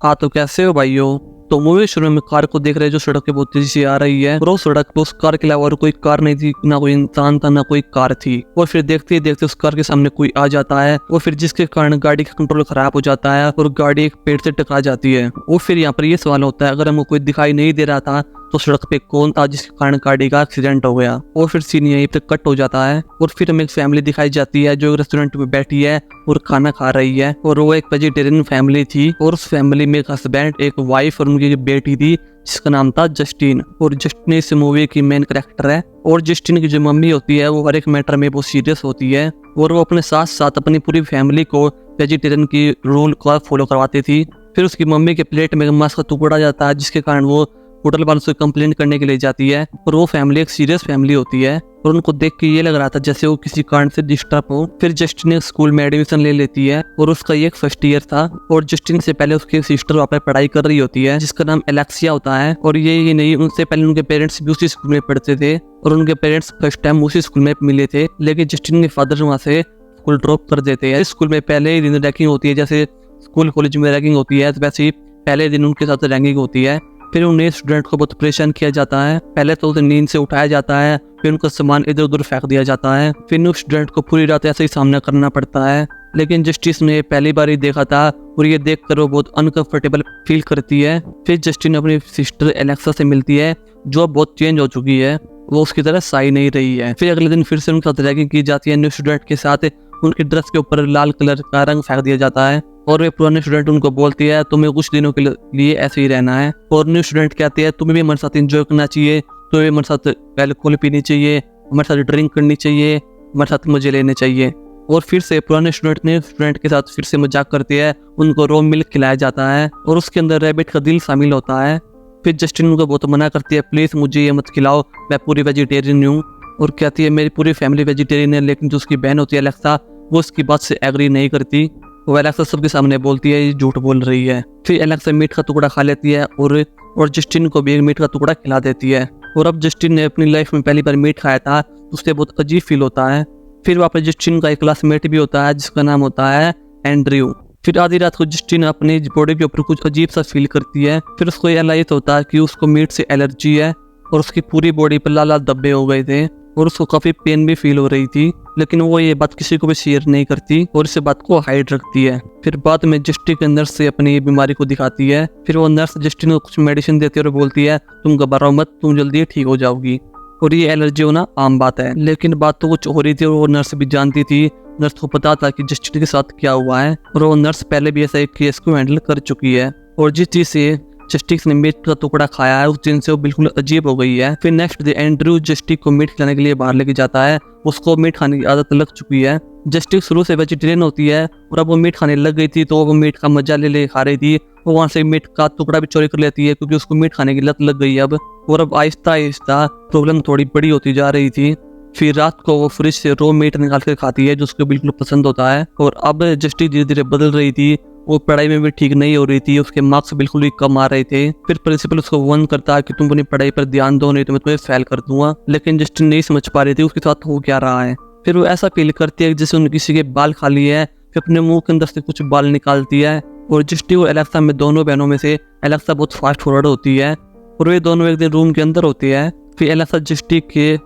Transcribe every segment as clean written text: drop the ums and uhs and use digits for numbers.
हाँ तो कैसे हो भाइयों। तो मूवी शुरू में कार को देख रहे हैं जो सड़क पे बहुत तेजी से आ रही है और उस सड़क पे उस कार के अलावा और कोई कार नहीं थी, ना कोई इंसान था ना कोई कार थी। और फिर देखते ही देखते उस कार के सामने कोई आ जाता है और फिर जिसके कारण गाड़ी का कंट्रोल खराब हो जाता है और गाड़ी एक पेड़ से टकरा जाती है। और फिर यहाँ पर ये सवाल होता है, अगर हमको कोई दिखाई नहीं दे रहा था तो सड़क पे कौन था जिसके कारण गाड़ी का एक्सीडेंट हो गया। और फिर सीन यहीं पे कट हो जाता है और फिर हमें एक फैमिली दिखाई जाती है जो रेस्टोरेंट में बैठी है और खाना खा रही है। और वो एक वेजिटेरियन फैमिली थी और उस फैमिली में एक हस्बैंड, एक वाइफ और उनकी बेटी थी जिसका नाम था जस्टिन। और जस्टिन इस मूवी की मेन कैरेक्टर है। और जस्टिन की जो मम्मी होती है वो हर एक मैटर में बहुत सीरियस होती है और वो अपने साथ साथ अपनी पूरी फैमिली को वेजिटेरियन की रूल को फॉलो करवाती थी। फिर उसकी मम्मी के प्लेट में मांस का टुकड़ा जाता है जिसके कारण वो होटल वालों से कंप्लेंट करने के लिए जाती है। और वो फैमिली एक सीरियस फैमिली होती है और उनको देख के ये लग रहा था जैसे वो किसी कारण से डिस्टर्ब हो। फिर जस्टिन एक स्कूल में एडमिशन ले लेती है और उसका ये फर्स्ट ईयर था। और जस्टिन से पहले उसकी सिस्टर वहाँ पर पढ़ाई कर रही होती है जिसका नाम एलेक्सिया होता है। और ये ही नहीं, उनसे पहले उनके पेरेंट्स भी उसी स्कूल में पढ़ते थे और उनके पेरेंट्स फर्स्ट टाइम उसी स्कूल में मिले थे। लेकिन जस्टिन के फादर वहाँ से स्कूल ड्रॉप कर देते हैं। स्कूल में पहले ही दिन रैगिंग होती है, जैसे स्कूल कॉलेज में रैगिंग होती है वैसे ही पहले दिन उनके साथ रैगिंग होती है। फिर उन्हें स्टूडेंट को बहुत परेशान किया जाता है। पहले तो उसे नींद से उठाया जाता है, फिर उनका सामान इधर उधर फेंक दिया जाता है। फिर उस स्टूडेंट को पूरी रात ऐसे ही सामना करना पड़ता है। लेकिन जस्टिस ने पहली बार ही देखा था और ये देखकर वो बहुत अनकंफर्टेबल फील करती है। फिर जस्टिन अपनी सिस्टर एलेक्सा से मिलती है जो अब बहुत चेंज हो चुकी है, वो उसकी तरह साई नहीं रही है। फिर अगले दिन फिर से उनके साथ रैगिंग की जाती है। न्यू स्टूडेंट के साथ उनकी ड्रेस के ऊपर लाल कलर का रंग फेंक दिया जाता है और वे पुराने स्टूडेंट उनको बोलती है तुम्हें कुछ दिनों के लिए ऐसे ही रहना है। और न्यू स्टूडेंट कहते हैं तुम्हें भी हमारे साथ एंजॉय करना चाहिए, तुम्हें हमारे साथ अल्कोहल पीनी चाहिए, हमारे साथ ड्रिंक करनी चाहिए, हमारे साथ मजे लेने चाहिए। और फिर से पुराने स्टूडेंट ने स्टूडेंट के साथ फिर से मजाक करते हैं, उनको रॉ मिल्क खिलाया जाता है और उसके अंदर रैबिट का दिल शामिल होता है। फिर जस्टिन उनको बहुत मना करती है, प्लीज मुझे ये मत खिलाओ, मैं पूरी वेजिटेरियन हूँ। और कहती है मेरी पूरी फैमिली वेजिटेरियन है। लेकिन जो उसकी बहन होती है एलेक्सा, वो उसकी बात से एग्री नहीं करती। वो एलेक्सा सबके सामने बोलती है ये झूठ बोल रही है। फिर एलेक्सा मीट का टुकड़ा खा लेती है और जस्टिन को भी एक मीट का टुकड़ा खिला देती है। और अब जस्टिन ने अपनी लाइफ में पहली बार मीट खाया था, उससे बहुत अजीब फील होता है। फिर वहाँ पर जस्टिन का एक क्लासमेट भी होता है जिसका नाम होता है एंड्रयू। फिर आधी रात को जस्टिन अपनी बॉडी के ऊपर कुछ अजीब सा फील करती है। फिर उसको रियलाइज होता है कि उसको मीट से एलर्जी है और उसकी पूरी बॉडी पर लाल लाल धब्बे हो गए थे और उसको काफी पेन भी फील हो रही थी। लेकिन वो ये बात किसी को भी शेयर नहीं करती और इस बात को हाइड रखती है। फिर बाद में जस्टिन के नर्स से अपनी ये बीमारी को दिखाती है। फिर वो नर्स जस्टिन को कुछ मेडिसिन देती है और बोलती है तुम घबराओ मत, तुम जल्दी ठीक हो जाओगी। और ये एलर्जी होना आम बात है। लेकिन बात तो कुछ हो रही थी और वो नर्स भी जानती थी। नर्स को पता था कि जस्टिन के साथ क्या हुआ है और वो नर्स पहले भी ऐसा एक केस को हैंडल कर चुकी है। और जिस चीज से जस्टिन ने मीट का टुकड़ा खाया है उस दिन से वो बिल्कुल अजीब हो गई है। फिर नेक्स्ट डे एंड्रयू जस्टिन को मीट खिलाने के लिए बाहर लेके जाता है। उसको मीट खाने की आदत लग चुकी है। जस्टिन शुरू से वेजिटेरियन होती है और अब वो मीट खाने लग गई थी तो वो मीट का मजा ले खा रही थी। वो वहाँ से मीट का टुकड़ा भी चोरी कर लेती है क्योंकि उसको मीट खाने की लत लग गई अब। और अब आहिस्ता आहिस्ता प्रॉब्लम थोड़ी बड़ी होती जा रही थी। फिर रात को वो फ्रिज से रॉ मीट निकाल कर खाती है जो उसको बिल्कुल पसंद होता है। और अब जस्टिन धीरे धीरे बदल रही थी, वो पढ़ाई में भी ठीक नहीं हो रही थी, उसके मार्क्स बिल्कुल भी कम आ रहे थे। फिर प्रिंसिपल उसको वार्न करता है कि तुम अपनी पढ़ाई पर ध्यान दो नहीं तो मैं तुम्हें फेल कर दूंगा। लेकिन जस्टिन नहीं समझ पा रही थी उसके साथ हो क्या रहा है। फिर वो ऐसा फील करती है जैसे उन्होंने किसी के बाल खा लिए है। फिर अपने मुंह के अंदर से कुछ बाल निकालती है और जस्टिन और एलेक्सा में दोनों बहनों में से एलेक्सा बहुत फास्ट फॉरवर्ड होती है और वे दोनों एक दिन रूम के अंदर होते हैं। फिर एलेक्सा जस्टिन के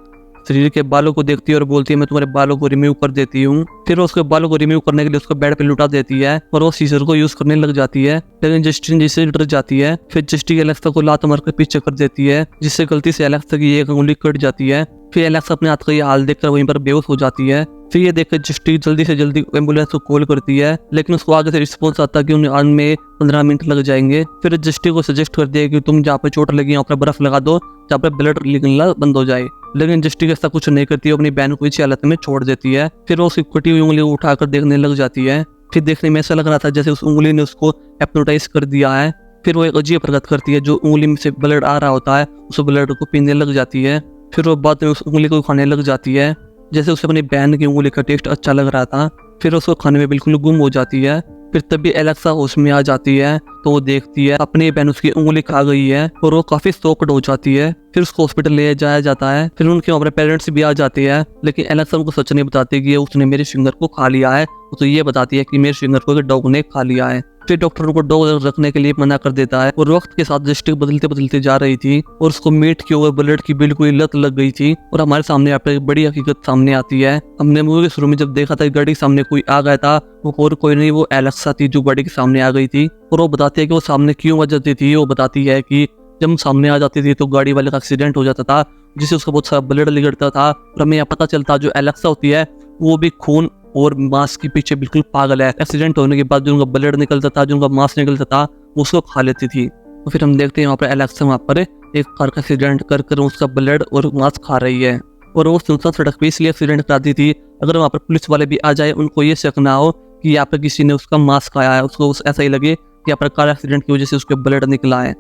शरीर के बालों को देखती है और बोलती है मैं तुम्हारे बालों को रिमूव कर देती हूँ। फिर वो उसके बालों को रिमूव करने के लिए उसको बेड पे लुटा देती है और वो सीजर को यूज करने लग जाती है। लेकिन जस्टिन जिससे डर जाती है। फिर जस्टिन एलेक्सा को लात मारकर पीछे कर देती है जिससे गलती से एलेक्सा की एक उंगली कट जाती है। फिर एलेक्सा अपने हाथ का ये हाल देखकर वहीं पर बेहोश हो जाती है। फिर ये देखकर जस्टिन जल्दी से जल्दी एम्बुलेंस को कॉल करती है लेकिन उसको आगे से रिस्पॉन्स आता है कि उन्हें आने में 15 मिनट लग जाएंगे। फिर जस्टिन को सजेस्ट कर दिया कि तुम जहाँ पे चोट लगी वहाँ पर बर्फ लगा दो जहाँ पर ब्लड निकलना बंद हो जाए। लेकिन जस्टिन ऐसा कुछ नहीं करती, अपनी बहन को इसी हालत में छोड़ देती है। फिर वो उसकी कटी हुई उंगली उठाकर देखने लग जाती है। फिर देखने में ऐसा लग रहा था जैसे उस उंगली ने उसको हिप्नोटाइज कर दिया है। फिर वो एक अजीब हरकत करती है, जो उंगली में से ब्लड आ रहा होता है उस ब्लड को पीने लग जाती है। फिर वो बाद में उस उंगली को खाने लग जाती है जैसे उसे अपनी बहन की उंगली का टेस्ट अच्छा लग रहा था। फिर उसको खाने में बिल्कुल गुम हो जाती है। फिर तभी एलेक्सा होश में आ जाती है तो वो देखती है अपनी बहन उसकी उंगली खा गई है और वो काफी शॉक्ड हो जाती है। फिर उसको हॉस्पिटल ले जाया जाता है। फिर उनके वहाँ पेरेंट्स भी आ जाते हैं लेकिन एलेक्सा उनको सच नहीं बताती कि उसने मेरे फिंगर को खा लिया है। वो तो ये बताती है कि मेरे फिंगर को डॉग ने खा लिया है। फिर डॉक्टर उनको डॉग रखने के लिए मना कर देता है। और वक्त के साथ दृष्टि बदलते बदलते जा रही थी और उसको मीट की और ब्लड की बिल्कुल लत लग गई थी। और हमारे सामने यहाँ पे एक बड़ी हकीकत सामने आती है। हमने मूवी के शुरू में जब देखा था गाड़ी के सामने कोई आ गया था, वो और कोई नहीं, वो एलेक्सा थी जो गाड़ी के सामने आ गई थी। और वो बताती है कि वो सामने क्यों आ जाती थी। वो बताती है कि जब हम सामने आ जाती थी तो गाड़ी वाले का एक्सीडेंट हो जाता था, जिससे उसका बहुत सारा ब्लड निकलता था। और हमें यहाँ पता चलता जो एलेक्सा होती है वो भी खून और मांस के पीछे बिल्कुल पागल है। एक्सीडेंट होने के बाद जो उनका ब्लड निकलता था, जो उनका मांस निकलता था, वो उसको खा लेती थी। तो फिर हम देखते हैं वहाँ पर एलेक्सा वहाँ पर एक कार का एक्सीडेंट कर उसका ब्लड और मांस खा रही है। और वो सुनसान सड़क पे इसलिए एक्सीडेंट कराती थी अगर वहाँ पर पुलिस वाले भी आ जाए, उनको ये शक ना हो कि यहाँ पर किसी ने उसका मांस खाया है, उसको ऐसा ही लगे कि यहाँ पर कार एक्सीडेंट की वजह से उसके ब्लड निकला है।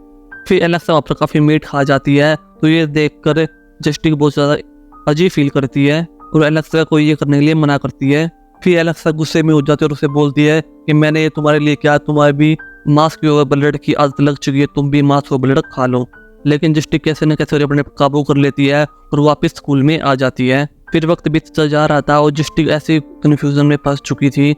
फिर एलेक्सा वहाँ पर काफी मीट खा जाती है, तो ये देखकर जस्टिक बहुत ज्यादा अजीब फील करती है और एलेक्सा को ये करने के लिए मना करती है। फिर एलेक्सा गुस्से में हो जाती है और उसे बोलती है कि मैंने ये तुम्हारे लिए किया, तुम्हारे भी मांस की और ब्लड की आदत लग चुकी है, तुम भी मांस और ब्लड खा लो। लेकिन जस्टिक कैसे न कैसे अपने काबू कर लेती है और वापस स्कूल में आ जाती है। फिर वक्त बीतता जा रहा था और जस्टिक ऐसी कंफ्यूजन में फंस चुकी थी,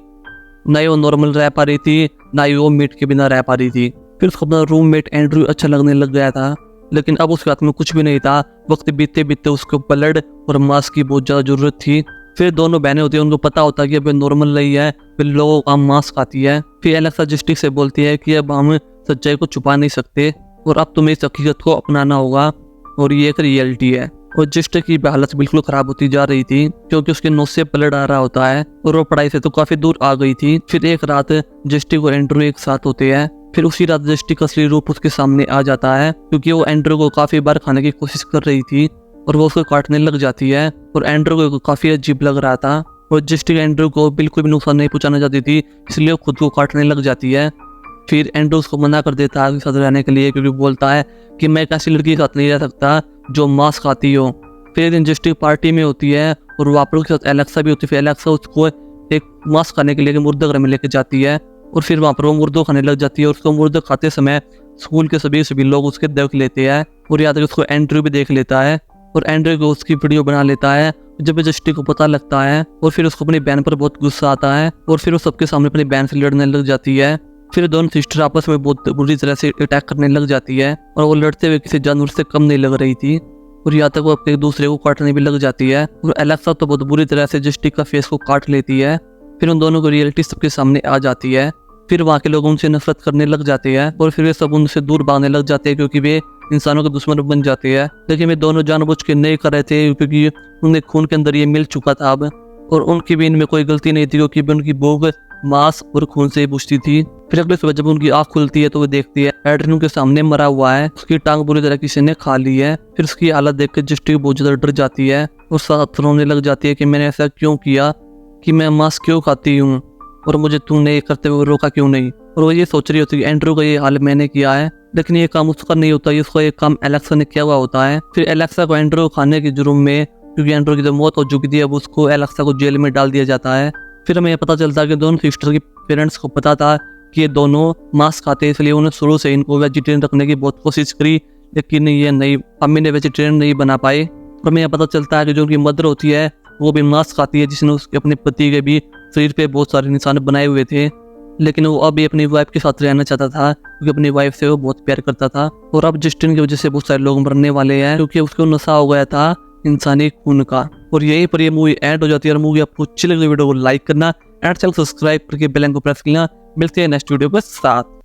ना ही वो नॉर्मल रह पा रही थी, ना ही वो मीट के बिना रह पा रही थी। फिर उसको अपना रूममेट एंड्रू अच्छा लगने लग गया था, लेकिन अब उसके हाथ में कुछ भी नहीं था। वक्त बीतते बीतते उसको ब्लड और मांस की बहुत ज़्यादा ज़रूरत थी। फिर दोनों बहनें होती है, उनको पता होता है कि अब नॉर्मल नहीं है, फिर लोगों का मांस खाती है। फिर एलेक्सा जस्टिक से बोलती है कि अब हम सच्चाई को छुपा नहीं सकते और अब तुम्हें इस हकीकत को अपनाना होगा और ये एक रियलिटी है। और जस्टिक की हालत बिल्कुल खराब होती जा रही थी क्योंकि उसके नोज से ब्लड आ रहा होता है और वो पढ़ाई से तो काफी दूर आ गई थी। फिर एक रात जस्टिक और एंड्रू एक साथ होते हैं। फिर उसी रात जस्टिक का असली रूप उसके सामने आ जाता है क्योंकि वो एंड्रू को काफी बार खाने की कोशिश कर रही थी और वो उसको काटने लग जाती है। और एंड्रू को काफी अजीब लग रहा था और जस्टिक एंड्रू को बिल्कुल भी नुकसान नहीं पहुंचाना चाहती थी, इसलिए वो खुद को काटने लग जाती है। फिर एंड्रू उसको मना कर देता है साथ रहने के लिए, क्योंकि बोलता है कि मैं एक ऐसी लड़की के साथ नहीं रह सकता जो मांस खाती हो। फिर दिन जस्टिक पार्टी में होती है और वहाँ पर उसके साथ एलेक्सा भी होती है। फिर एलेक्सा उसको एक मांस खाने के लिए मुर्दा घर में लेके जाती है और फिर वहाँ पर वो मुर्दो खाने लग जाती है और उसको मुर्दा खाते समय स्कूल के सभी लोग उसके देख लेते हैं और यहाँ तक उसको एंड्रू भी देख लेता है और एंड्रू को उसकी वीडियो बना लेता है। जब जस्टिक को पता लगता है और फिर उसको अपनी बहन पर बहुत गुस्सा आता है और फिर वो सबके सामने अपनी बहन से लड़ने लग जाती है। फिर दोनों सिस्टर आपस में बहुत बुरी तरह से अटैक करने लग जाती है और वो लड़ते हुए किसी जानवर से कम नहीं लग रही थी और यहाँ तक वो एक दूसरे को काटने भी लग जाती है। और एलेक्सा तो बहुत बुरी तरह से जस्टिक का फेस को काट लेती है। फिर उन दोनों को रियलिटी सबके सामने आ जाती है। फिर वहाँ के लोग उनसे नफरत करने लग जाते हैं और फिर वे सब उनसे दूर भागने लग जाते हैं क्योंकि वे इंसानों के दुश्मन बन जाते हैं। लेकिन वे दोनों जानबूझ के नहीं कर रहे थे क्योंकि उनके खून के अंदर ये मिल चुका था अब, और उनकी भी इनमें कोई गलती नहीं थी क्योंकि उनकी भूख मांस और खून से बुझती थी। फिर अगले सुबह जब उनकी आँख खुलती है तो वो देखती है एड्रिन के सामने मरा हुआ है, उसकी टांग बुरी तरह किसी ने खा ली है। फिर उसकी हालत देखकर जस्टिक बहुत ज्यादा डर जाती है और साथ रोने लग जाती है कि मैंने ऐसा क्यों किया, कि मैं मांस क्यों खाती हूँ और मुझे तूने करते हुए रोका क्यों नहीं। और वो ये सोच रही होती है कि एंड्रू का ये हाल मैंने किया है, लेकिन ये काम उसका नहीं होता, उसका ये काम एलेक्सा ने किया हुआ होता है। फिर एलेक्सा को एंड्रू खाने के जुर्म में, क्योंकि एंड्रू की जो मौत हो चुकी थी, अब उसको एलेक्सा को जेल में डाल दिया जाता है। फिर हमें पता चलता है कि दोनों सिस्टर के पेरेंट्स को पता था कि ये दोनों मांस खाते हैं, इसलिए उन्होंने शुरू से इनको वेजिटेरियन रखने की बहुत कोशिश करी, लेकिन ये नहीं, अम्मी ने वेजिटेरियन नहीं बना पाए। और हमें पता चलता है कि जो उनकी मदर होती है वो भी मांस खाती है, जिसने उसके अपने पति के भी शरीर पे बहुत सारे निशान बनाए हुए थे, लेकिन वो अभी अपनी वाइफ के साथ रहना चाहता था क्योंकि अपनी वाइफ से वो बहुत प्यार करता था। और अब जस्टिन की वजह से बहुत सारे लोग मरने वाले हैं क्योंकि उसको नशा हो गया था इंसानी खून का। और यहीं पर ये मूवी एंड हो जाती है। और मूवी आपको अच्छी लगी वीडियो को लाइक करना, एंड चैनल सब्सक्राइब करके बेल आइकन को प्रेस करना। मिलते हैं नेक्स्ट वीडियो के साथ।